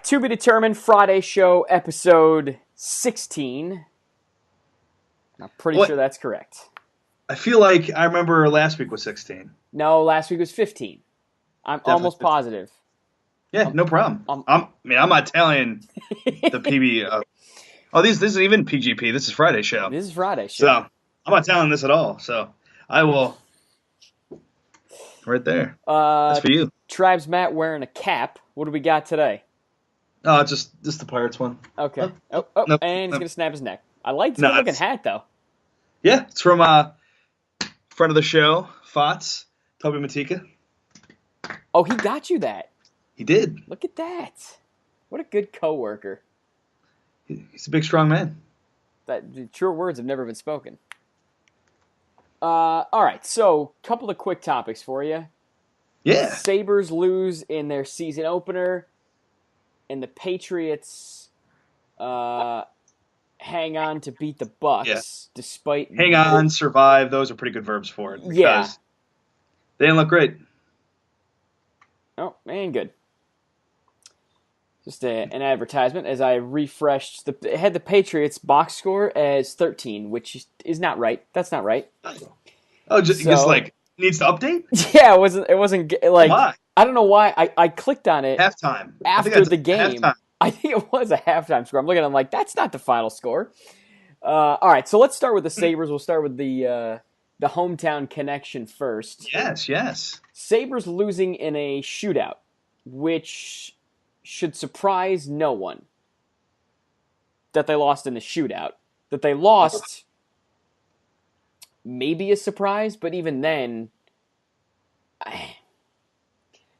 To be determined Friday Show, episode 16. I'm pretty sure that's correct. I feel like I remember last week was 16. No, last week was 15. I'm Definitely almost 15. positive. Yeah, no problem. I'm not telling the PB. This isn't even PGP. This is Friday Show. This is Friday Show. So I'm not telling this at all. So I will. Right there. That's for you. Tribes Matt wearing a cap. What do we got today? Oh, just the Pirates one. Okay. Nope. And he's going to snap his neck. I like this good-looking hat, though. Yeah, it's from friend of the show, Fots, Toby Matika. Oh, he got you that. He did. Look at that. What a good coworker. He's a big, strong man. Truer words have never been spoken. All right, so a couple of quick topics for you. Yeah. Sabres lose in their season opener, and the Patriots hang on to beat the Bucks despite... Hang on, survive, those are pretty good verbs for it. Because they didn't look great. Oh, man, good. Just an advertisement as I refreshed. It had the Patriots box score as 13, which is not right. That's not right. Oh, just needs to update? Yeah, it wasn't like... Why? I don't know why. I clicked on it halftime after the game. Halftime. I think it was a halftime score. I'm looking at it, I'm like, that's not the final score. All right, so let's start with the Sabres. We'll start with the hometown connection first. Yes. Sabres losing in a shootout, which should surprise no one that they lost in the shootout. That they lost maybe a surprise, but even then...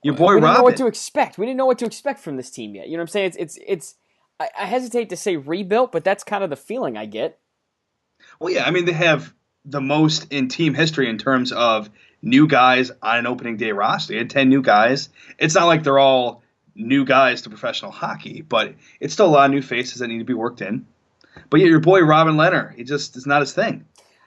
Your boy we didn't Robin. know what to expect. We didn't know what to expect from this team yet. You know what I'm saying? It's. I hesitate to say rebuilt, but that's kind of the feeling I get. Well, yeah, I mean, they have the most in team history in terms of new guys on an opening day roster. They had 10 new guys. It's not like they're all new guys to professional hockey, but it's still a lot of new faces that need to be worked in. But yeah, your boy Robin Leonard, it's not his thing.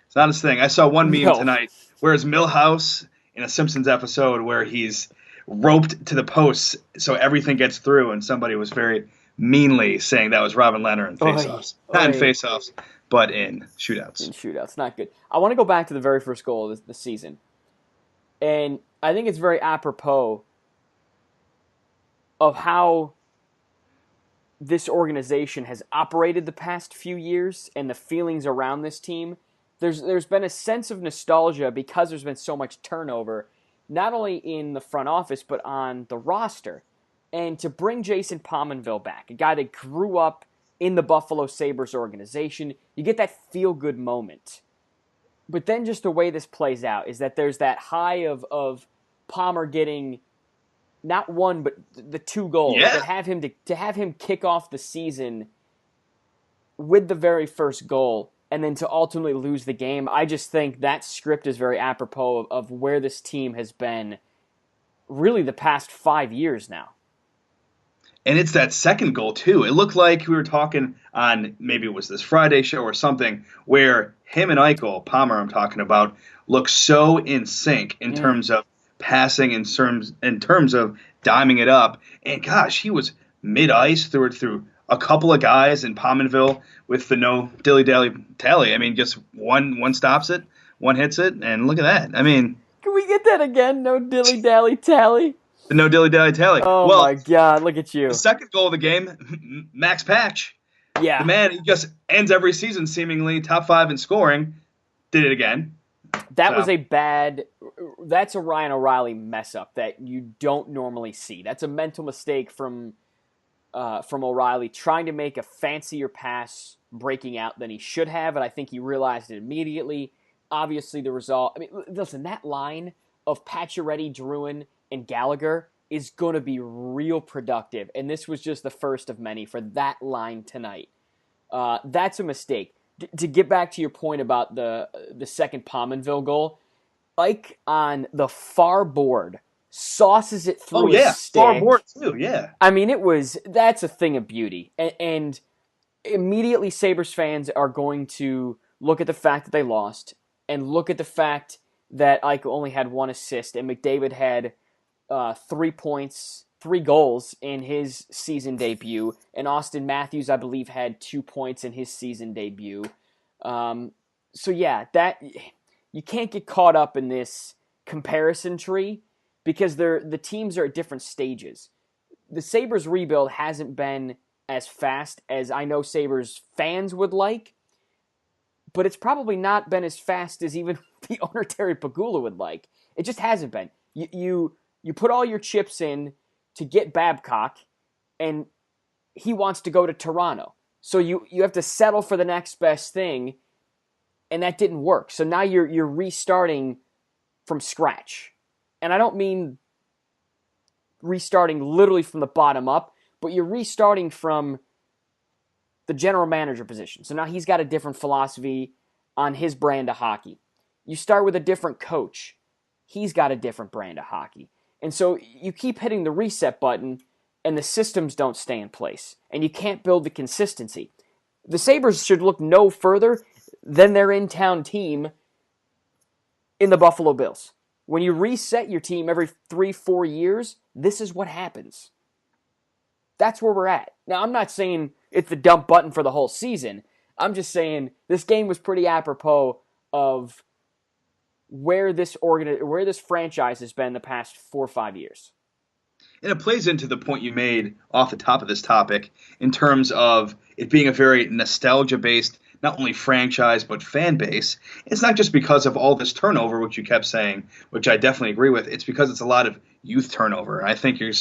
It's not his thing. I saw one meme tonight where it's Milhouse in a Simpsons episode where he's roped to the posts so everything gets through, and somebody was very meanly saying that was Robin Leonard in faceoffs. Not in faceoffs, but in shootouts. In shootouts, not good. I want to go back to the very first goal of the season. And I think it's very apropos of how this organization has operated the past few years and the feelings around this team. There's been a sense of nostalgia because there's been so much turnover, not only in the front office, but on the roster. And to bring Jason Pominville back, a guy that grew up in the Buffalo Sabres organization, you get that feel-good moment. But then just the way this plays out is that there's that high of Palmer getting not one, but the 2 goals. Yeah. To have him kick off the season with the very first goal and then to ultimately lose the game, I just think that script is very apropos of where this team has been really the past 5 years now. And it's that second goal, too. It looked like we were talking on, maybe it was this Friday show or something, where him and Eichel, Palmer I'm talking about, look so in sync in terms of passing, in terms of diming it up. And gosh, he was mid-ice through a couple of guys in Pominville with the no dilly-dally tally. I mean, just one stops it, one hits it, and look at that. I mean... Can we get that again? No dilly-dally tally? The no dilly-dally tally. Oh, my God, look at you. The second goal of the game, Max Patch. Yeah. The man, he just ends every season seemingly top 5 in scoring. Did it again. That's a Ryan O'Reilly mess-up that you don't normally see. That's a mental mistake from O'Reilly trying to make a fancier pass breaking out than he should have, and I think he realized it immediately. Obviously, the result... I mean, listen, that line of Pacioretty, Drouin, and Gallagher is going to be real productive, and this was just the first of many for that line tonight. That's a mistake. To get back to your point about the second Pominville goal, Ike on the far board sauces it through his stick. Far board too, yeah. I mean, that's a thing of beauty. And immediately Sabres fans are going to look at the fact that they lost and look at the fact that Ike only had 1 assist and McDavid had 3 points 3 goals in his season debut, and Austin Matthews, I believe, had 2 points in his season debut. So yeah, that you can't get caught up in this comparison tree because the teams are at different stages. The Sabres rebuild hasn't been as fast as I know Sabres fans would like, but it's probably not been as fast as even the owner Terry Pegula would like. It just hasn't been. You put all your chips in to get Babcock, and he wants to go to Toronto. So you have to settle for the next best thing, and that didn't work. So now you're restarting from scratch. And I don't mean restarting literally from the bottom up, but you're restarting from the general manager position. So now he's got a different philosophy on his brand of hockey. You start with a different coach. He's got a different brand of hockey. And so you keep hitting the reset button, and the systems don't stay in place. And you can't build the consistency. The Sabres should look no further than their in-town team in the Buffalo Bills. When you reset your team every 3-4 years, this is what happens. That's where we're at. Now, I'm not saying it's the dump button for the whole season. I'm just saying this game was pretty apropos of where this franchise has been the past 4 or 5 years. And it plays into the point you made off the top of this topic in terms of it being a very nostalgia-based, not only franchise, but fan base. It's not just because of all this turnover, which you kept saying, which I definitely agree with. It's because it's a lot of youth turnover. I think you're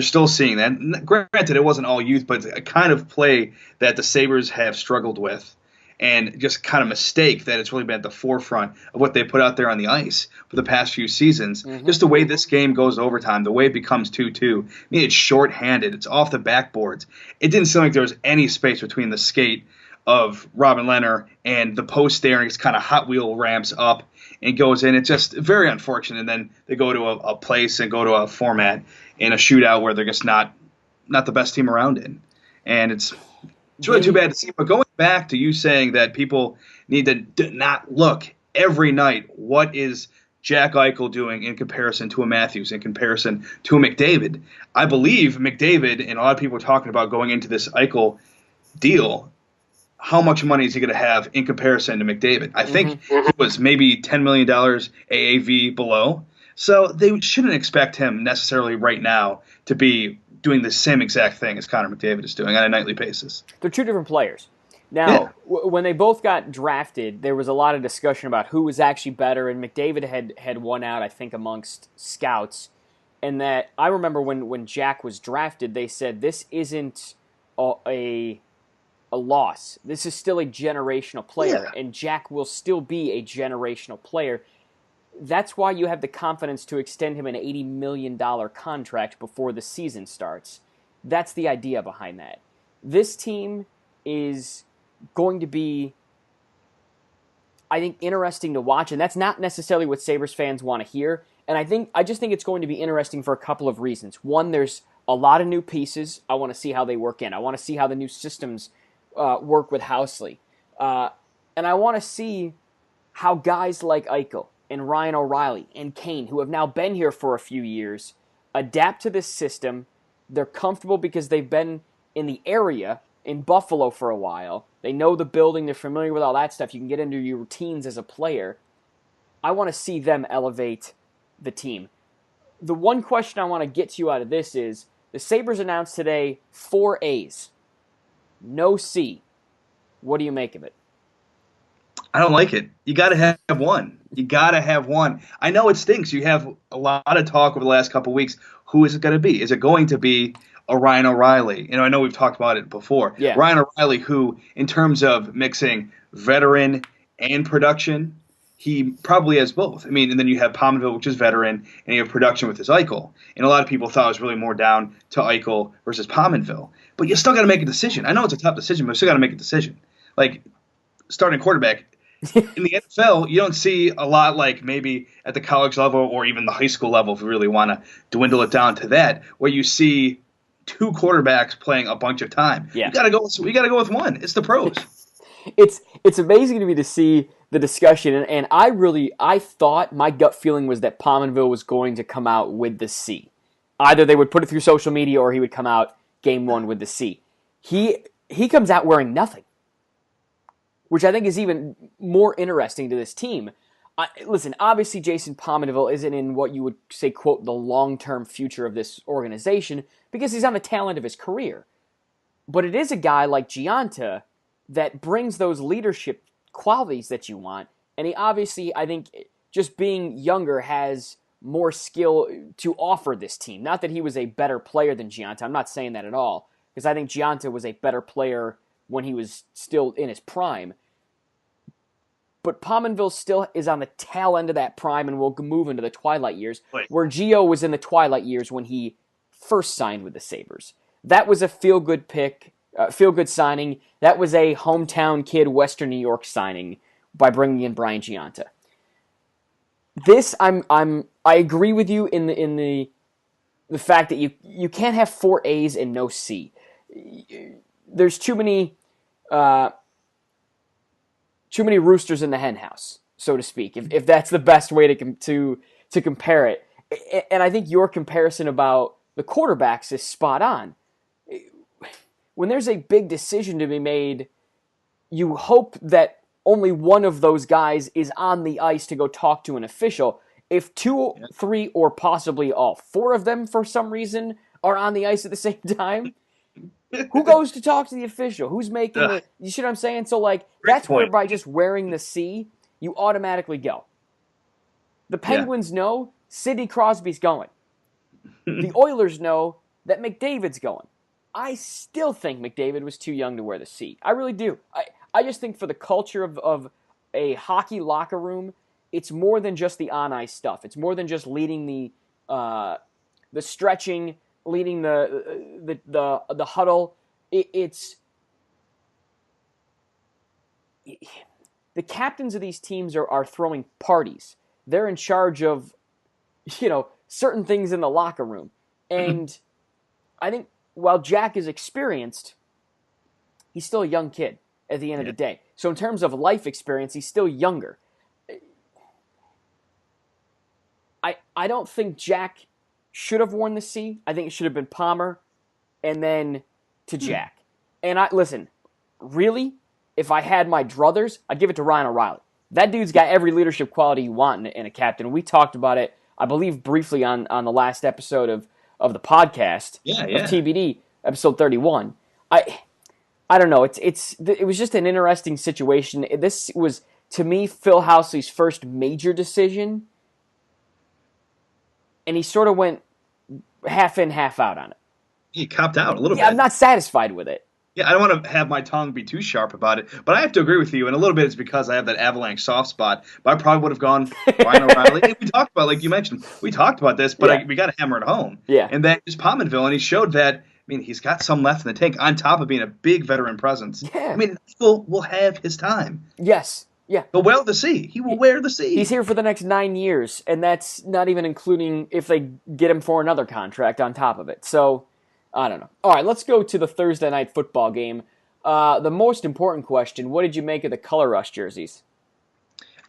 still seeing that. Granted, it wasn't all youth, but a kind of play that the Sabres have struggled with. And just kind of mistake that it's really been at the forefront of what they put out there on the ice for the past few seasons. Mm-hmm. Just the way this game goes to overtime, the way it becomes 2-2. I mean, it's shorthanded. It's off the backboards. It didn't seem like there was any space between the skate of Robin Lehner and the post there, and it's kind of Hot Wheel ramps up and goes in. It's just very unfortunate. And then they go to a place and go to a format in a shootout where they're just not the best team around in. And it's really too bad to see. But going back to you saying that people need to not look every night, what is Jack Eichel doing in comparison to a Matthews, in comparison to a McDavid? I believe McDavid, and a lot of people are talking about going into this Eichel deal, how much money is he going to have in comparison to McDavid? I think it was maybe $10 million AAV below. So they shouldn't expect him necessarily right now to be doing the same exact thing as Connor McDavid is doing on a nightly basis. They're two different players. Now, when they both got drafted, there was a lot of discussion about who was actually better, and McDavid had won out, I think, amongst scouts. And that I remember when Jack was drafted, they said this isn't a loss. This is still a generational player, and Jack will still be a generational player. That's why you have the confidence to extend him an $80 million contract before the season starts. That's the idea behind that. This team is going to be, I think, interesting to watch, and that's not necessarily what Sabres fans want to hear. And I just think it's going to be interesting for a couple of reasons. One, there's a lot of new pieces. I want to see how they work in. I want to see how the new systems work with Housley. And I want to see how guys like Eichel and Ryan O'Reilly and Kane, who have now been here for a few years, adapt to this system. They're comfortable because they've been in the area in Buffalo for a while. They know the building. They're familiar with all that stuff. You can get into your routines as a player. I want to see them elevate the team. The one question I want to get to you out of this is, the Sabres announced today 4 A's, no C. What do you make of it? I don't like it. You got to have one. You got to have one. I know it stinks. You have a lot of talk over the last couple of weeks. Who is it going to be? Is it going to be a Ryan O'Reilly? I know we've talked about it before. Yeah. Ryan O'Reilly, who, in terms of mixing veteran and production, he probably has both. And then you have Pominville, which is veteran, and you have production with his Eichel. And a lot of people thought it was really more down to Eichel versus Pominville. But you still got to make a decision. I know it's a tough decision, but you still got to make a decision. Like, starting quarterback, in the NFL, you don't see a lot like maybe at the college level or even the high school level, if you really want to dwindle it down to that, where you see 2 quarterbacks playing a bunch of time. Yeah. We got to go with one. It's the pros. It's amazing to me to see the discussion, and I thought my gut feeling was that Pominville was going to come out with the C. Either they would put it through social media or he would come out game one with the C. He comes out wearing nothing, which I think is even more interesting to this team. Listen, obviously Jason Pominville isn't in what you would say, quote, the long-term future of this organization because he's on the tail end of his career. But it is a guy like Gianta that brings those leadership qualities that you want. And he obviously, I think, just being younger has more skill to offer this team. Not that he was a better player than Gianta. I'm not saying that at all. Because I think Gianta was a better player when he was still in his prime. But Pominville still is on the tail end of that prime and will move into the twilight years, where Gio was in the twilight years when he first signed with the Sabres. That was a feel-good pick, feel-good signing. That was a hometown kid, Western New York signing by bringing in Brian Gianta. This, I agree with you in the fact that you can't have 4 A's and no C. There's too many roosters in the hen house, so to speak, if that's the best way to compare it. And I think your comparison about the quarterbacks is spot on. When there's a big decision to be made, you hope that only one of those guys is on the ice to go talk to an official. If 2, 3, or possibly all 4 of them, for some reason, are on the ice at the same time, who goes to talk to the official? Who's making the... You see what I'm saying? So, that's where by just wearing the C, you automatically go. The Penguins know Sidney Crosby's going. The Oilers know that McDavid's going. I still think McDavid was too young to wear the C. I really do. I just think for the culture of a hockey locker room, it's more than just the on-ice stuff. It's more than just leading the stretching, leading the huddle. It's the captains of these teams are throwing parties. They're in charge of, certain things in the locker room. And I think while Jack is experienced, he's still a young kid at the end of the day. So in terms of life experience, he's still younger. I don't think Jack should have worn the C. I think it should have been Palmer and then to Jack. And listen, really, if I had my druthers, I'd give it to Ryan O'Reilly. That dude's got every leadership quality you want in a captain. We talked about it, I believe, briefly on the last episode of the podcast of TBD, episode 31. I don't know. It was just an interesting situation. This was, to me, Phil Housley's first major decision, and he sort of went half in, half out on it. He copped out a little bit. I'm not satisfied with it. Yeah, I don't want to have my tongue be too sharp about it, but I have to agree with you, and a little bit it's because I have that Avalanche soft spot, but I probably would have gone Ryan O'Reilly. We talked about, like you mentioned, we talked about this, but we got to hammer it home. Yeah. And then just Pominville, and he showed that, he's got some left in the tank on top of being a big veteran presence. Yeah. Will have his time. Yes. Yeah. He'll wear the C. He will wear the C. He's here for the next 9 years, and that's not even including if they get him for another contract on top of it. So, I don't know. All right, let's go to the Thursday night football game. The most important question, what did you make of the Color Rush jerseys?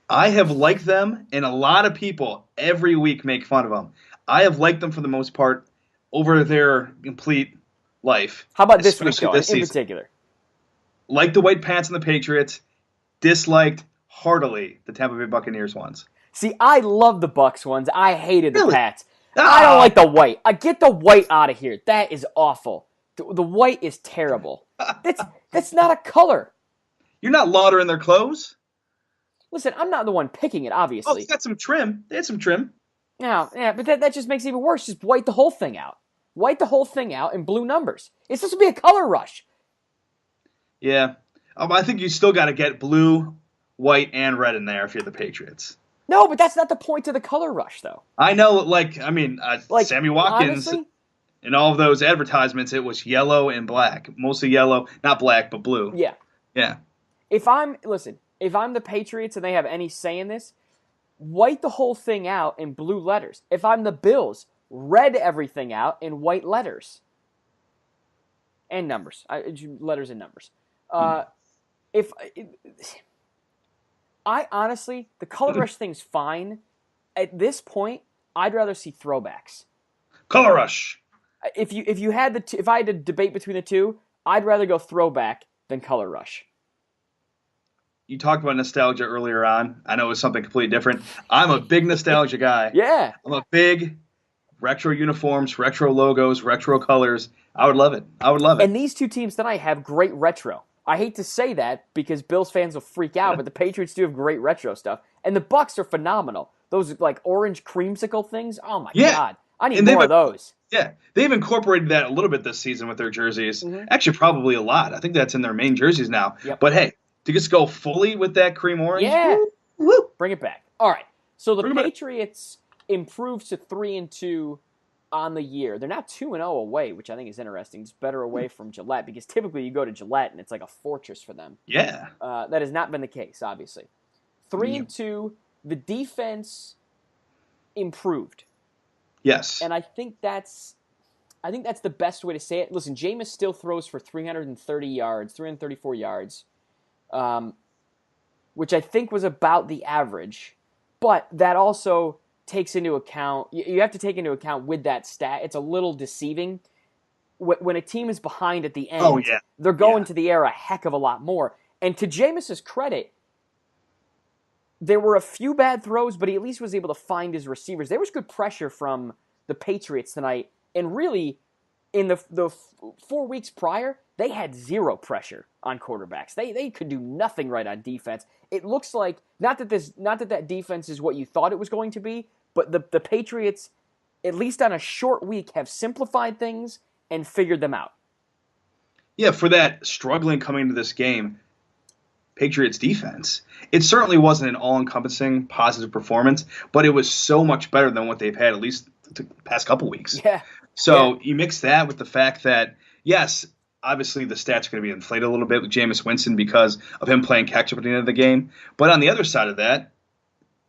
I have liked them, and a lot of people every week make fun of them. I have liked them for the most part over their complete life. How about this week, though, in particular? Liked the white pants on the Patriots. Disliked heartily the Tampa Bay Buccaneers ones. See, I love the Bucs ones. I hated the Pats. I don't like the white. Get the white out of here. That is awful. The white is terrible. That's not a color. You're not laundering their clothes. Listen, I'm not the one picking it, obviously. Oh, it's got some trim. They had some trim. No, yeah, but that just makes it even worse. Just white the whole thing out. White the whole thing out in blue numbers. It's supposed to be a color rush. Yeah. I think you still got to get blue, white, and red in there if you're the Patriots. No, but that's not the point of the color rush, though. I know, Sammy Watkins, honestly, in all of those advertisements, it was yellow and black. Mostly yellow, not black, but blue. Yeah. Yeah. If I'm the Patriots and they have any say in this, white the whole thing out in blue letters. If I'm the Bills, red everything out in white letters. And numbers. Letters and numbers. I honestly, the color rush thing's fine. At this point, I'd rather see throwbacks. Color Rush. If I had to debate between the two, I'd rather go Throwback than Color Rush. You talked about nostalgia earlier on. I know it was something completely different. I'm a big nostalgia guy. Yeah. I'm a big retro uniforms, retro logos, retro colors. I would love it. I would love it. And these two teams tonight have great retro. I hate to say that because Bills fans will freak out, but the Patriots do have great retro stuff. And the Bucs are phenomenal. Those like orange creamsicle things. Oh my God. I need more of those. Yeah. They've incorporated that a little bit this season with their jerseys. Actually, probably a lot. I think that's in their main jerseys now. Yep. But hey, to just go fully with that cream orange. Yeah. Woo. Bring it back. All right. So the Patriots improved to 3-2 on the year. They're now 2-0 away, which I think is interesting. It's better away from Gillette because typically you go to Gillette and it's like a fortress for them. Yeah. That has not been the case, obviously. 3-2, the defense improved. Yes. And I think that's the best way to say it. Listen, Jameis still throws for 334 yards, which I think was about the average. But that also takes into account, you have to take into account with that stat, it's a little deceiving. When a team is behind at the end, they're going to the air a heck of a lot more. And to Jameis's credit, there were a few bad throws, but he at least was able to find his receivers. There was good pressure from the Patriots tonight, and really, in the 4 weeks prior, they had zero pressure on quarterbacks. They could do nothing right on defense. It looks like not that defense is what you thought it was going to be, but the Patriots, at least on a short week, have simplified things and figured them out. Yeah, for that struggling coming into this game, Patriots defense, it certainly wasn't an all-encompassing positive performance, but it was so much better than what they've had at least the past couple weeks. Yeah. So you mix that with the fact that, yes, obviously the stats are going to be inflated a little bit with Jameis Winston because of him playing catch-up at the end of the game. But on the other side of that,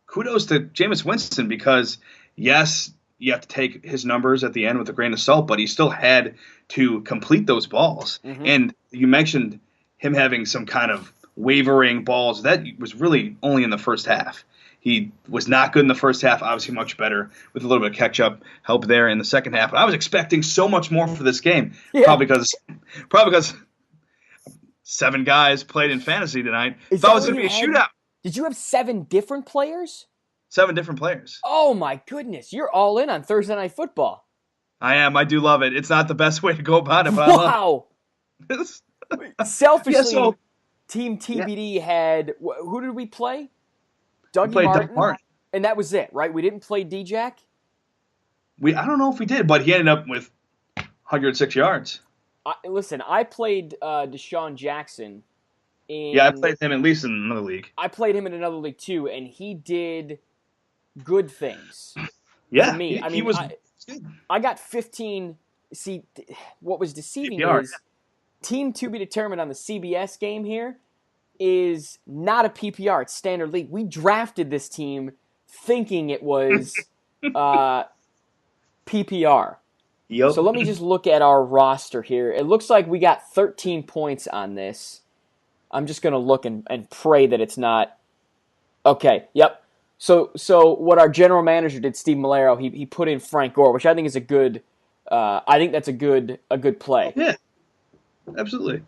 kudos to Jameis Winston because, yes, you have to take his numbers at the end with a grain of salt, but he still had to complete those balls. Mm-hmm. And you mentioned him having some kind of wavering balls. That was really only in the first half. He was not good in the first half, obviously much better with a little bit of catch-up help there in the second half. But I was expecting so much more for this game, probably because 7 guys played in fantasy tonight. Thought it was going to be a shootout. Did you have 7 different players? 7 different players. Oh, my goodness. You're all in on Thursday Night Football. I am. I do love it. It's not the best way to go about it, but wow. I love it. Selfishly, Team TBD had – who did we play? Doug Martin, and that was it, right? We didn't play D-Jack? I don't know if we did, but he ended up with 106 yards. Listen, I played Deshaun Jackson. I played him at least in another league. I played him in another league too, and he did good things. Yeah, for me. he was good. I got 15. See, what was deceiving is team to be determined on the CBS game here is not a PPR. It's standard league. We drafted this team thinking it was PPR. Yep. So let me just look at our roster here. It looks like we got 13 points on this. I'm just going to look and pray that it's not. Okay, yep. So what our general manager did, Steve Malero, he put in Frank Gore, which I think is a good. I think that's a good play. Yeah, absolutely.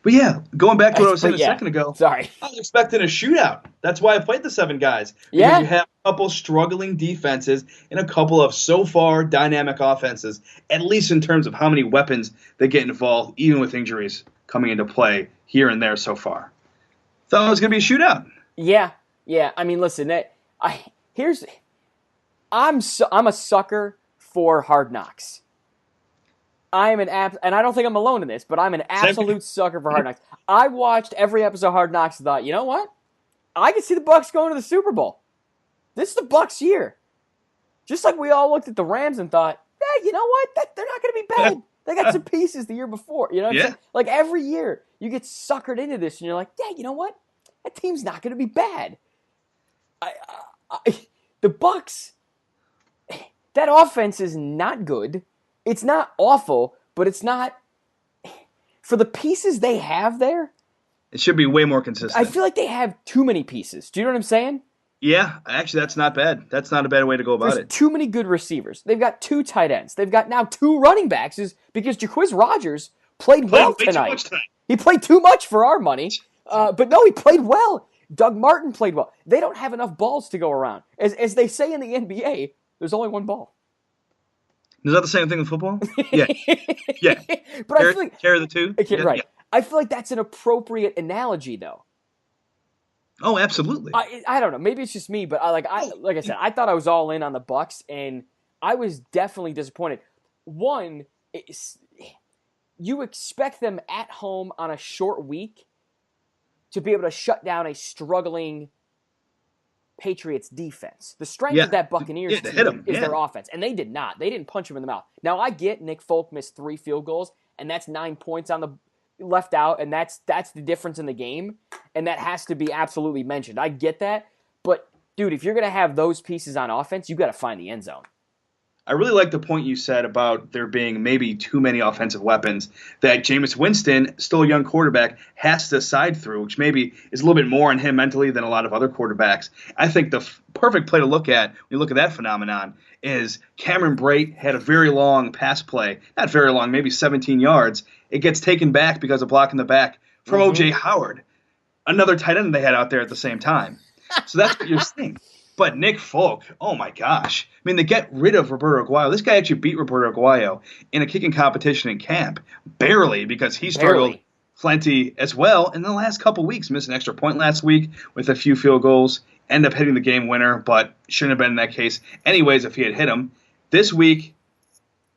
But yeah, going back to what I was saying a second ago, sorry, I was expecting a shootout. That's why I played the 7 guys. Because you have a couple struggling defenses and a couple of so far dynamic offenses, at least in terms of how many weapons they get involved, even with injuries coming into play here and there so far. Thought it was going to be a shootout. Yeah. I mean, listen, I'm a sucker for Hard Knocks. And I don't think I'm alone in this, but I'm an absolute sucker for Hard Knocks. I watched every episode of Hard Knocks and thought, you know what? I can see the Bucs going to the Super Bowl. This is the Bucs' year. Just like we all looked at the Rams and thought, you know what? They're not going to be bad. They got some pieces the year before. You know what I'm saying? Like every year, you get suckered into this and you're like, you know what? That team's not going to be bad. The Bucs, that offense is not good. It's not awful, but it's not for the pieces they have there. It should be way more consistent. I feel like they have too many pieces. Do you know what I'm saying? Yeah, actually, that's not bad. That's not a bad way to go about There's it. too many good receivers. They've got 2 tight ends. They've got now 2 running backs because Jacquizz Rodgers played Played well way too tonight. much tonight. He played too much for our money. But no, he played well. Doug Martin played well. They don't have enough balls to go around. As they say in the NBA, there's only one ball. Is that the same thing with football? Yeah. Yeah. But I feel like carry the two? right. Yeah. I feel like that's an appropriate analogy, though. Oh, absolutely. I don't know. Maybe it's just me, but like I said, I thought I was all in on the Bucs, and I was definitely disappointed. One, you expect them at home on a short week to be able to shut down a struggling Patriots defense. The strength of that Buccaneers team is their offense, and they did not. They didn't punch him in the mouth. Now, I get Nick Folk missed 3 field goals, and that's 9 points on the left out, and that's the difference in the game, and that has to be absolutely mentioned. I get that, but, dude, if you're going to have those pieces on offense, you got to find the end zone. I really like the point you said about there being maybe too many offensive weapons that Jameis Winston, still a young quarterback, has to side through, which maybe is a little bit more on him mentally than a lot of other quarterbacks. I think the perfect play to look at when you look at that phenomenon is Cameron Brate had a very long pass play, not very long, maybe 17 yards. It gets taken back because of blocking the back from O.J. Howard, another tight end they had out there at the same time. So that's what you're seeing. But Nick Folk, oh my gosh. I mean, they get rid of Roberto Aguayo. This guy actually beat Roberto Aguayo in a kicking competition in camp. Barely, because he struggled plenty as well. In the last couple weeks, missed an extra point last week with a few field goals. End up hitting the game winner, but shouldn't have been in that case anyways if he had hit him. This week,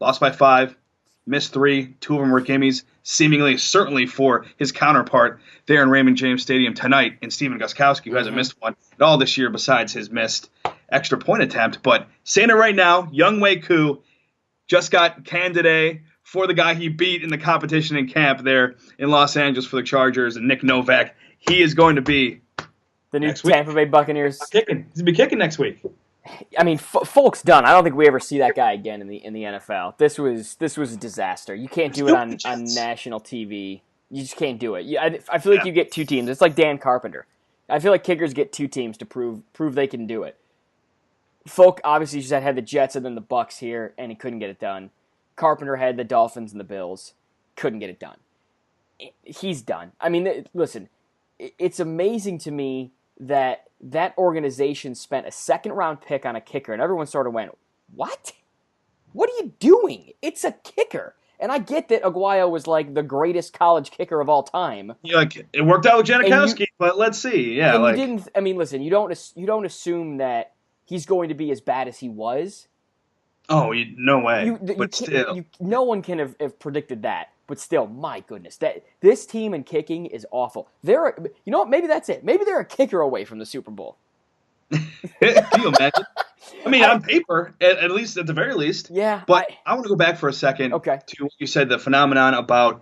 lost by 5, missed 3. 2 of them were gimmies, seemingly, certainly for his counterpart there in Raymond James Stadium tonight in Steven Gostkowski, who hasn't missed one at all this year besides his missed extra point attempt. But saying it right now, Younghoe Koo just got canned today for the guy he beat in the competition in camp there in Los Angeles for the Chargers, and Nick Novak. He is going to be the new Tampa Bay Buccaneers. He's going to be kicking next week. I mean, Folk's done. I don't think we ever see that guy again in the NFL. This was a disaster. You can't do it on national TV. You just can't do it. I feel like you get 2 teams. It's like Dan Carpenter. I feel like kickers get 2 teams to prove they can do it. Folk obviously just had the Jets and then the Bucs here, and he couldn't get it done. Carpenter had the Dolphins and the Bills, couldn't get it done. He's done. I mean, listen, it's amazing to me that organization spent a 2nd-round pick on a kicker, and everyone sort of went, what? What are you doing? It's a kicker. And I get that Aguayo was like the greatest college kicker of all time. You're like, it worked out with Janikowski, but let's see. Yeah, and you didn't. I mean, listen, you don't assume that he's going to be as bad as he was. Oh, no way. But still, no one can have predicted that. But still, my goodness, this team in kicking is awful. You know what? Maybe that's it. Maybe they're a kicker away from the Super Bowl. Can you imagine? I mean, on paper, at least, at the very least. Yeah. But I want to go back for a second to what you said, the phenomenon about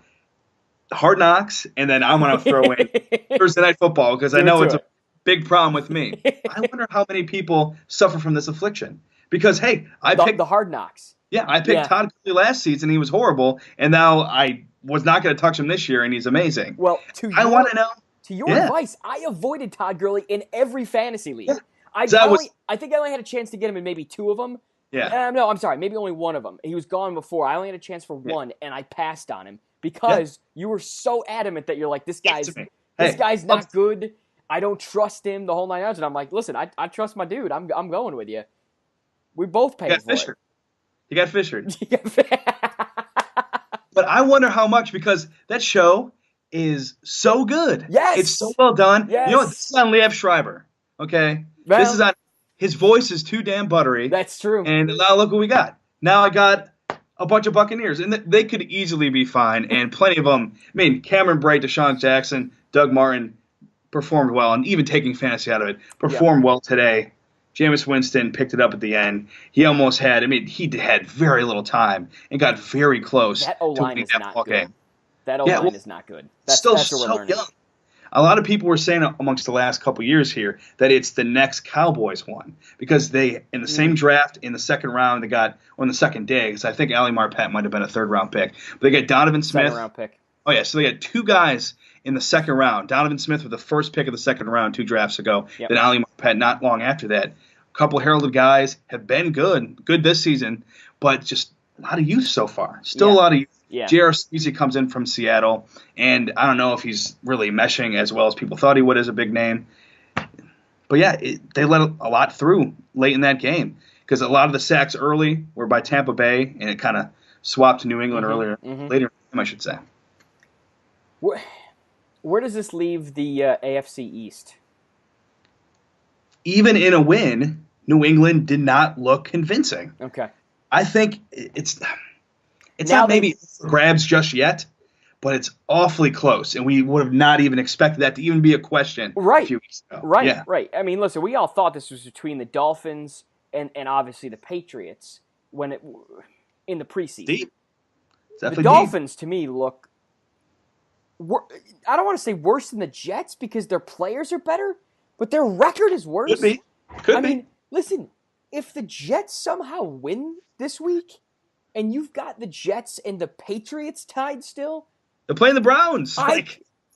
Hard Knocks, and then I want to throw in Thursday Night Football, because I know it's a big problem with me. I wonder how many people suffer from this affliction. Because, hey, I picked the Hard Knocks. Yeah, I picked Todd Gurley last season. He was horrible, and now I was not going to touch him this year, and he's amazing. Well, I want to know. To your advice, I avoided Todd Gurley in every fantasy league. Yeah. I think I only had a chance to get him in maybe 2 of them. Yeah. No, I'm sorry, maybe only 1 of them. He was gone before. I only had a chance for 1, and I passed on him because you were so adamant that you're like, this guy's not good. I don't trust him, the whole 9 yards. And I'm like, listen, I trust my dude. I'm going with you. We both paid for it. You got Fisher. But I wonder how much, because that show is so good. Yes. It's so well done. Yes. You know what? This is on Liev Schreiber. Okay? Well, this is on his voice is too damn buttery. That's true. And now look what we got. Now I got a bunch of Buccaneers. And they could easily be fine. And plenty of them. I mean, Cameron Brate, Deshaun Jackson, Doug Martin performed well. And even taking fantasy out of it, performed well today. Jameis Winston picked it up at the end. He almost had, he had very little time and got very close. That O-line is not good. Game. That O-line is not good. That's still what we're learning. Young. A lot of people were saying amongst the last couple years here that it's the next Cowboys one, because they, in the same draft in the 2nd round, they got, on the 2nd day, because I think Ali Marpet might have been a 3rd-round pick, but they got Donovan Smith. 2nd-round pick. Oh, yeah, so they got 2 guys in the 2nd round. Donovan Smith with the 1st pick of the 2nd round 2 drafts ago. Yep. Then Ali not long after that. A couple heralded guys have been good this season, but just a lot of youth so far. Still a lot of youth. Yeah. J.R. Sneezy comes in from Seattle, and I don't know if he's really meshing as well as people thought he would as a big name. But yeah, they let a lot through late in that game because a lot of the sacks early were by Tampa Bay, and it kind of swapped to New England later in the game, I should say. Where does this leave the AFC East? Even in a win, New England did not look convincing. Okay. I think it's not maybe grabs just yet, but it's awfully close, and we would have not even expected that to even be a question a few weeks ago. Right. I mean, listen, we all thought this was between the Dolphins and obviously the Patriots in the preseason. Deep. The Dolphins, to me, look, I don't want to say worse than the Jets because their players are better, but their record is worse. Could be. Mean, listen, if the Jets somehow win this week, and you've got the Jets and the Patriots tied still, they're playing the Browns.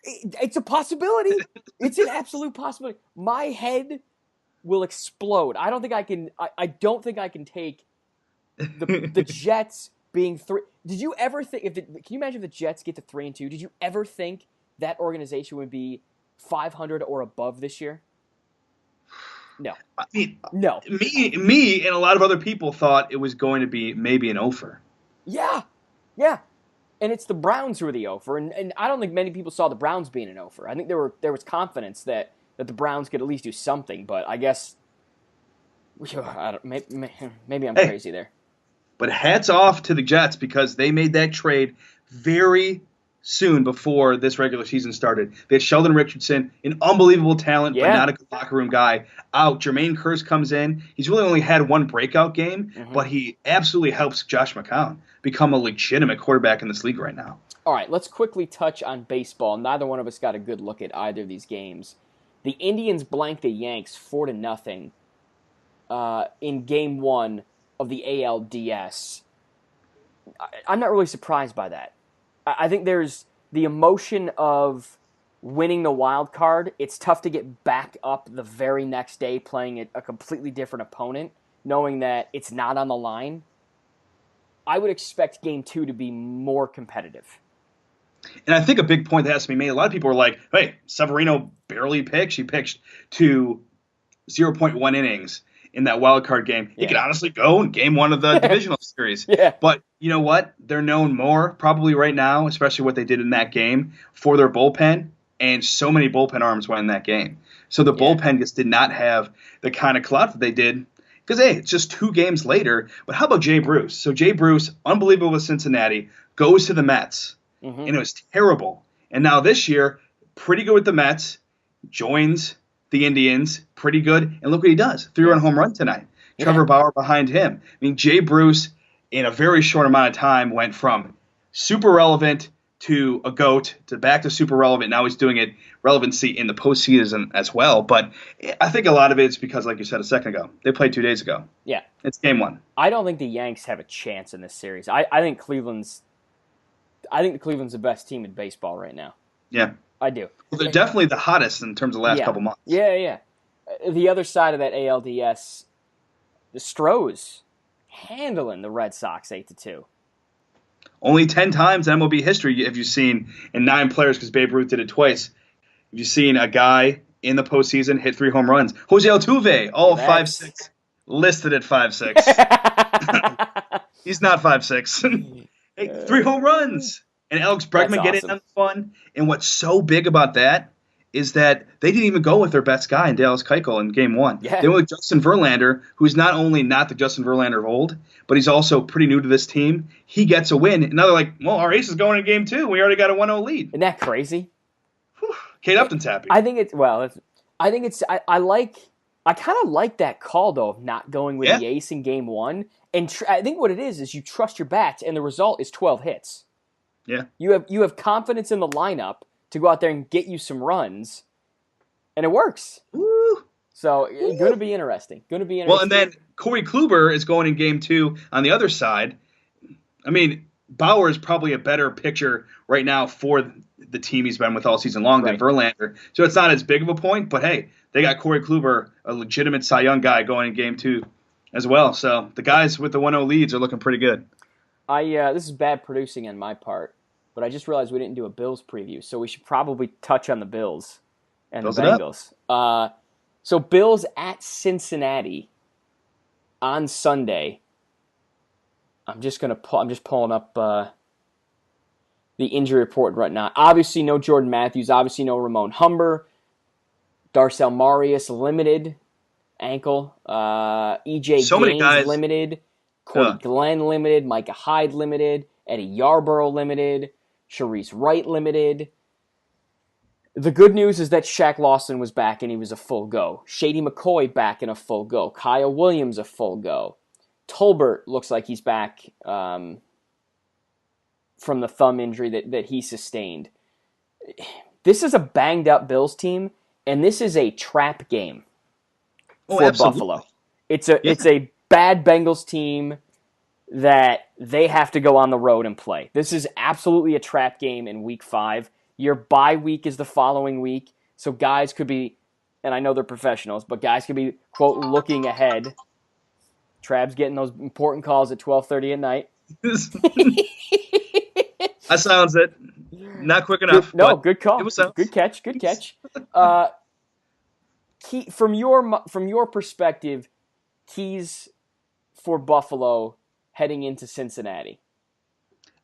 It's a possibility. It's an absolute possibility. My head will explode. I don't think I can. I don't think I can take the Jets being 3. Did you ever think? Can you imagine if the Jets get to 3-2? Did you ever think that organization would be 500 or above this year? No. I mean, no. Me and a lot of other people thought it was going to be maybe an offer. Yeah. And it's the Browns who are the offer, and I don't think many people saw the Browns being an offer. I think there was confidence that the Browns could at least do something, but I guess maybe I'm crazy there. But hats off to the Jets because they made that trade very soon before this regular season started. They had Sheldon Richardson, an unbelievable talent, but not a good locker room guy, out. Jermaine Kearse comes in. He's really only had one breakout game, but he absolutely helps Josh McCown become a legitimate quarterback in this league right now. All right, let's quickly touch on baseball. Neither one of us got a good look at either of these games. The Indians blanked the Yanks 4-0 in Game 1 of the ALDS. I'm not really surprised by that. I think there's the emotion of winning the wild card. It's tough to get back up the very next day playing a completely different opponent, knowing that it's not on the line. I would expect Game 2 to be more competitive. And I think a big point that has to be made, a lot of people are like, hey, Severino barely pitched. He pitched to 0.1 innings in that wild card game. He could honestly go in Game 1 of the divisional series. But you know what? They're known more probably right now, especially what they did in that game, for their bullpen, and so many bullpen arms went in that game. So the bullpen just did not have the kind of clout that they did because, hey, it's just 2 games later. But how about Jay Bruce? So Jay Bruce, unbelievable with Cincinnati, goes to the Mets, and it was terrible. And now this year, pretty good with the Mets, joins the Indians, pretty good, and look what he does. 3-run home run tonight. Trevor Bauer behind him. I mean, Jay Bruce, in a very short amount of time, went from super relevant to a GOAT to back to super relevant. Now he's doing it relevancy in the postseason as well. But I think a lot of it is because, like you said a second ago, they played 2 days ago. Yeah. It's Game 1. I don't think the Yanks have a chance in this series. I think Cleveland's the best team in baseball right now. Yeah. I do. Well, they're definitely the hottest in terms of the last couple months. Yeah. The other side of that ALDS, the Stros handling the Red Sox 8-2. Only 10 times in MLB history have you seen, and 9 players because Babe Ruth did it twice, have you seen a guy in the postseason hit 3 home runs. Jose Altuve, 5'6", listed at 5'6". He's not 5'6". Hey, 3 home runs. And Alex Bregman getting on the fun. And what's so big about that is that they didn't even go with their best guy in Dallas Keuchel in Game 1. Yeah. They went with Justin Verlander, who's not only not the Justin Verlander of old, but he's also pretty new to this team. He gets a win. And now they're like, well, our ace is going in Game 2. We already got a 1-0 lead. Isn't that crazy? Kate Upton's happy. I kind of like that call, though, of not going with the ace in Game 1. And I think what it is you trust your bats, and the result is 12 hits. Yeah. You have confidence in the lineup to go out there and get you some runs, and it works. Woo. So, going to be interesting. Well, and then Corey Kluber is going in Game 2 on the other side. I mean, Bauer is probably a better pitcher right now for the team he's been with all season long than Right. Verlander. So it's not as big of a point, but hey, they got Corey Kluber, a legitimate Cy Young guy, going in game 2 as well. So the guys with the 1-0 leads are looking pretty good. This is bad producing on my part, but I just realized we didn't do a Bills preview, so we should probably touch on the Bills and Fills the it up. Bengals. So Bills at Cincinnati on Sunday. I'm just pulling up the injury report right now. Obviously, no Jordan Matthews. Obviously, no Ramon Humber. Darcel Marius limited ankle. EJ So many Gaines guys. limited. Corey Glenn limited. Micah Hyde limited. Eddie Yarborough limited. Sharice Wright limited. The good news is that Shaq Lawson was back and he was a full go. Shady McCoy back and a full go. Kyle Williams a full go. Tolbert looks like he's back from the thumb injury that he sustained. This is a banged up Bills team, and this is a trap game for Buffalo. It's a bad Bengals team that they have to go on the road and play. This is absolutely a trap game in week 5. Your bye week is the following week, so guys could be, and I know they're professionals, but guys could be, quote, looking ahead. Trab's getting those important calls at 12:30 at night. That sounds it. Not quick enough. Good call. Good catch. From your perspective, keys for Buffalo heading into Cincinnati.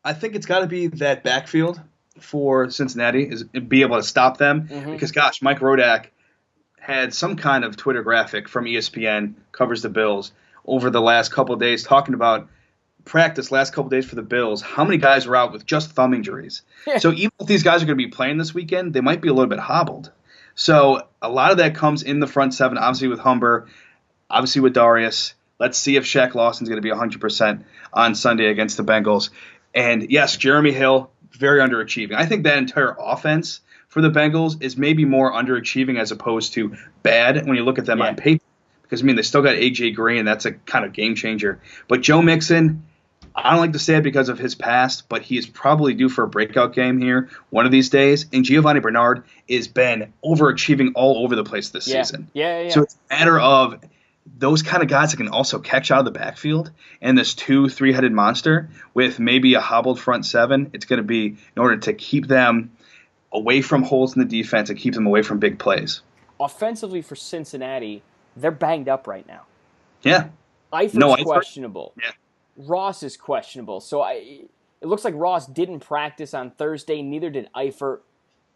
I think it's got to be that backfield for Cincinnati is be able to stop them because, gosh, Mike Rodak had some kind of Twitter graphic from ESPN, covers the Bills, over the last couple of days talking about practice last couple of days for the Bills, how many guys were out with just thumb injuries. So even if these guys are going to be playing this weekend, they might be a little bit hobbled. So a lot of that comes in the front seven, obviously with Humber, obviously with Darius. Let's see if Shaq Lawson's going to be 100% on Sunday against the Bengals. And yes, Jeremy Hill, very underachieving. I think that entire offense for the Bengals is maybe more underachieving as opposed to bad when you look at them on paper. Because, I mean, they still got A.J. Green. That's a kind of game changer. But Joe Mixon, I don't like to say it because of his past, but he is probably due for a breakout game here one of these days. And Giovanni Bernard has been overachieving all over the place this season. Yeah. So it's a matter of those kind of guys that can also catch out of the backfield and this 2-3-headed monster with maybe a hobbled front seven. It's going to be in order to keep them away from holes in the defense and keep them away from big plays. Offensively for Cincinnati, they're banged up right now. Yeah. Eifert's questionable. Yeah. Ross is questionable. So it looks like Ross didn't practice on Thursday. Neither did Eifert.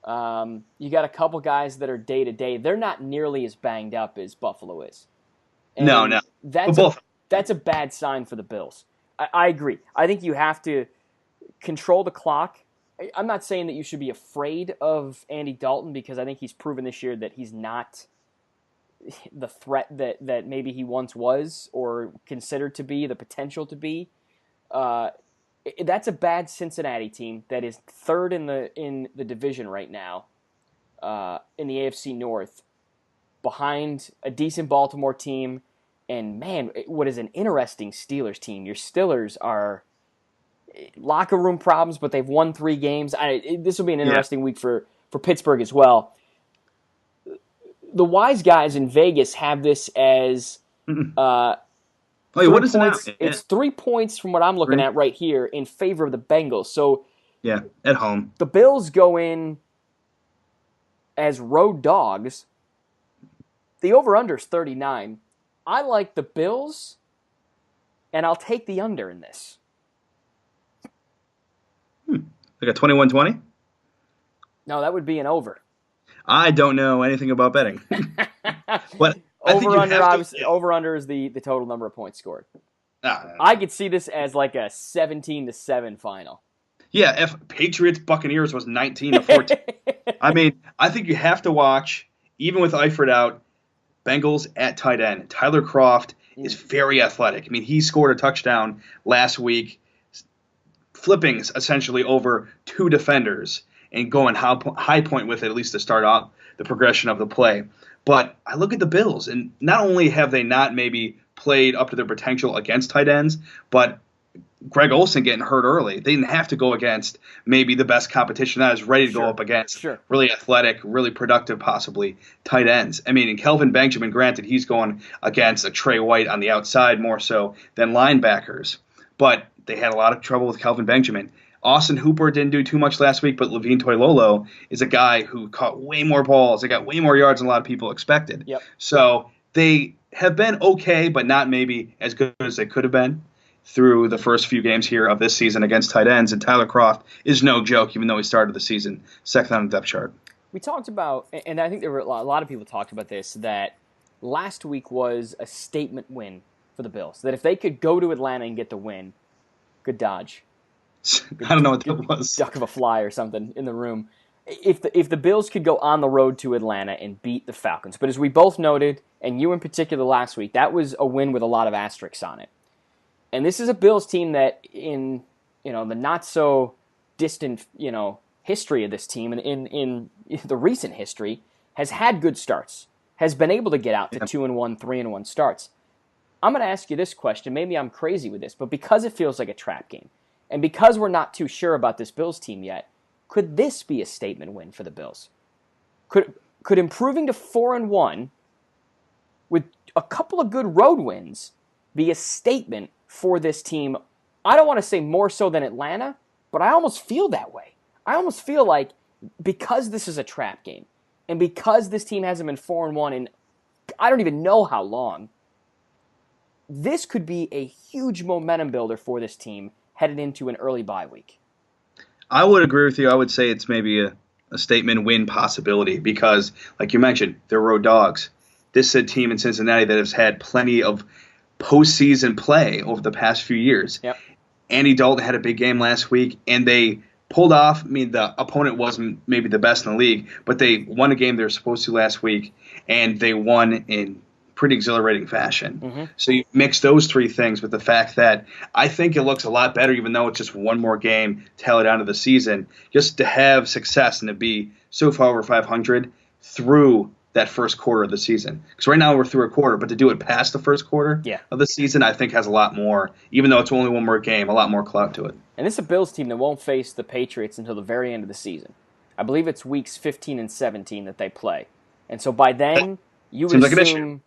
You got a couple guys that are day-to-day. They're not nearly as banged up as Buffalo is. And no. That's a bad sign for the Bills. I agree. I think you have to control the clock. I'm not saying that you should be afraid of Andy Dalton because I think he's proven this year that he's not the threat that maybe he once was or considered to be, the potential to be. That's a bad Cincinnati team that is third in the division right now in the AFC North, behind a decent Baltimore team, and man, what is an interesting Steelers team. Your Steelers are locker room problems, but they've won 3 games. This will be an interesting week for Pittsburgh as well. The wise guys in Vegas have this as what is points. it? It's 3 points from what I'm looking at right here in favor of the Bengals. So at home. The Bills go in as road dogs. The over-under is 39. I like the Bills, and I'll take the under in this. Like a 21-20? No, that would be an over. I don't know anything about betting. But over-under is the total number of points scored. I could see this as like a 17-7 final. Yeah, if Patriots Buccaneers was 19-14. I mean, I think you have to watch, even with Eifert out, Bengals at tight end. Tyler Kroft is very athletic. I mean, he scored a touchdown last week, flipping essentially over 2 defenders and going high point with it, at least to start off the progression of the play. But I look at the Bills, and not only have they not maybe played up to their potential against tight ends, but Greg Olsen getting hurt early. They didn't have to go against maybe the best competition that is ready to go up against really athletic, really productive, possibly tight ends. I mean, and Kelvin Benjamin, granted, he's going against a Trey White on the outside more so than linebackers. But they had a lot of trouble with Kelvin Benjamin. Austin Hooper didn't do too much last week, but Levine Toilolo is a guy who caught way more balls. They got way more yards than a lot of people expected. Yep. So they have been okay, but not maybe as good as they could have been through the first few games here of this season against tight ends. And Tyler Kroft is no joke, even though he started the season second on the depth chart. We talked about, and I think there were a lot of people talked about this, that last week was a statement win for the Bills. That if they could go to Atlanta and get the win, good dodge. I don't know what that was. Duck of a fly or something in the room. If the Bills could go on the road to Atlanta and beat the Falcons, but as we both noted, and you in particular last week, that was a win with a lot of asterisks on it. And this is a Bills team that in the not so distant history of this team, and in the recent history, has had good starts, has been able to get out to 2-1, 3-1 starts. I'm going to ask you this question. Maybe I'm crazy with this, but because it feels like a trap game, and because we're not too sure about this Bills team yet, could this be a statement win for the Bills? Could improving to 4-1 with a couple of good road wins be a statement for this team? I don't want to say more so than Atlanta, but I almost feel that way. I almost feel like because this is a trap game, and because this team hasn't been 4-1 in I don't even know how long, this could be a huge momentum builder for this team headed into an early bye week. I would agree with you. I would say it's maybe a statement win possibility because, like you mentioned, they're road dogs. This is a team in Cincinnati that has had plenty of postseason play over the past few years. Yep. Andy Dalton had a big game last week, and they pulled off. I mean, the opponent wasn't maybe the best in the league, but they won a game they were supposed to last week, and they won in pretty exhilarating fashion. Mm-hmm. So you mix those three things with the fact that I think it looks a lot better, even though it's just one more game to tail it down to the season, just to have success and to be so far over 500 through that first quarter of the season. Because right now we're through a quarter, but to do it past the first quarter of the season, I think has a lot more, even though it's only one more game, a lot more clout to it. And this is a Bills team that won't face the Patriots until the very end of the season. I believe it's weeks 15 and 17 that they play. And so by then, you would assume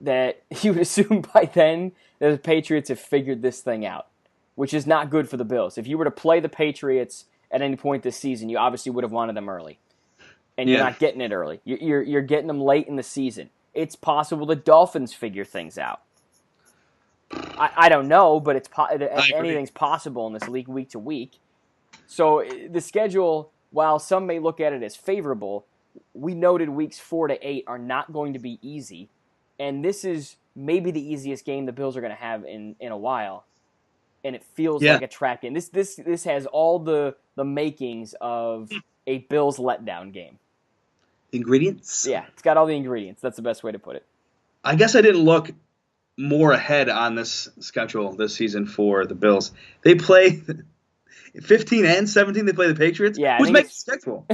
that the Patriots have figured this thing out, which is not good for the Bills. If you were to play the Patriots at any point this season, you obviously would have wanted them early. And you're not getting it early. You're getting them late in the season. It's possible the Dolphins figure things out. I don't know, but anything's possible in this league week to week. So the schedule, while some may look at it as favorable, we noted weeks 4 to 8 are not going to be easy. And this is maybe the easiest game the Bills are going to have in a while. And it feels like a trap game. This has all the makings of a Bills letdown game. Ingredients? Yeah, it's got all the ingredients. That's the best way to put it. I guess I didn't look more ahead on this schedule this season for the Bills. They play 15 and 17. They play the Patriots? Yeah, who's making the schedule?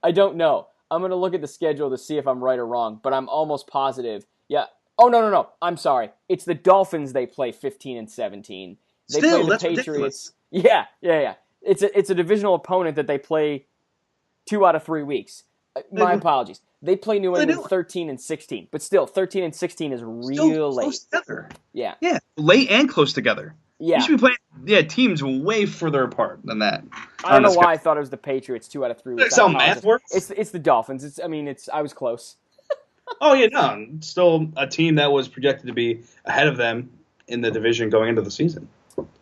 I don't know. I'm going to look at the schedule to see if I'm right or wrong, but I'm almost positive. Yeah. Oh, no. I'm sorry. It's the Dolphins they play 15 and 17. They Still, play the that's Patriots. ridiculous. Yeah. It's a divisional opponent that they play 2 out of 3 weeks. My apologies. They play New England 13 and 16, but still 13 and 16 is real late. Close together. Yeah, late and close together. Yeah, you should be playing teams way further apart than that. I don't know why I thought it was the Patriots 2 out of 3 weeks. That's how math works. It's the Dolphins. I was close. Oh yeah, no, still a team that was projected to be ahead of them in the division going into the season.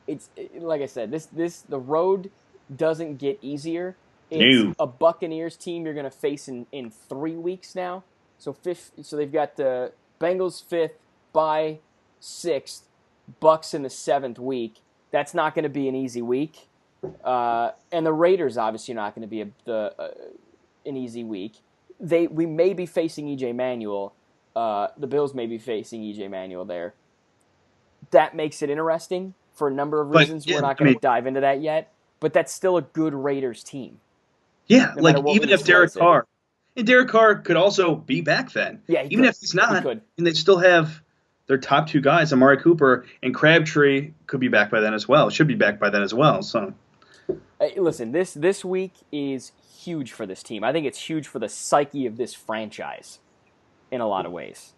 It's like I said, the road doesn't get easier. It's a Buccaneers team you're going to face in 3 weeks now. So they've got the Bengals 5th, bye 6th, Bucs in the 7th week. That's not going to be an easy week. And the Raiders obviously not going to be an easy week. We may be facing E.J. Manuel. The Bills may be facing E.J. Manuel there. That makes it interesting for a number of reasons. We're not going to dive into that yet. But that's still a good Raiders team. Yeah, like even if Derek Carr could also be back then. Yeah, even if he's not, and they still have their top two guys, Amari Cooper and Crabtree, could be back by then as well. Should be back by then as well. So, Hey, listen, this week is huge for this team. I think it's huge for the psyche of this franchise in a lot of ways.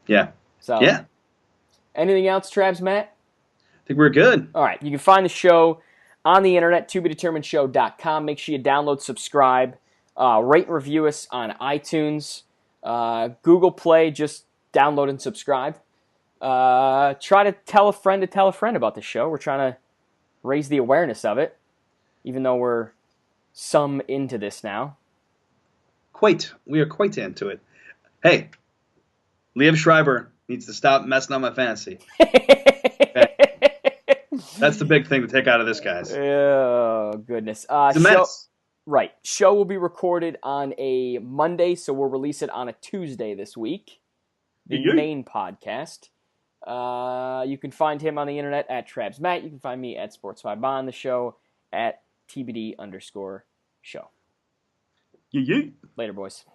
yeah. So, Yeah. anything else, Travs, Matt? I think we're good. All right, you can find the show on the internet, tobedeterminedshow.com. Make sure you download, subscribe, rate and review us on iTunes, Google Play. Just download and subscribe. Try to tell a friend about the show. We're trying to raise the awareness of it, even though we're some into this now. We are quite into it. Hey, Liev Schreiber needs to stop messing up my fantasy. Okay. That's the big thing to take out of this, guys. Oh, goodness. It's a mess. Right. Show will be recorded on a Monday, so we'll release it on a Tuesday this week. The main podcast. You can find him on the internet at TravsMatt. You can find me at Sports5Bond, the show at TBD_show. Yeah. Later, boys.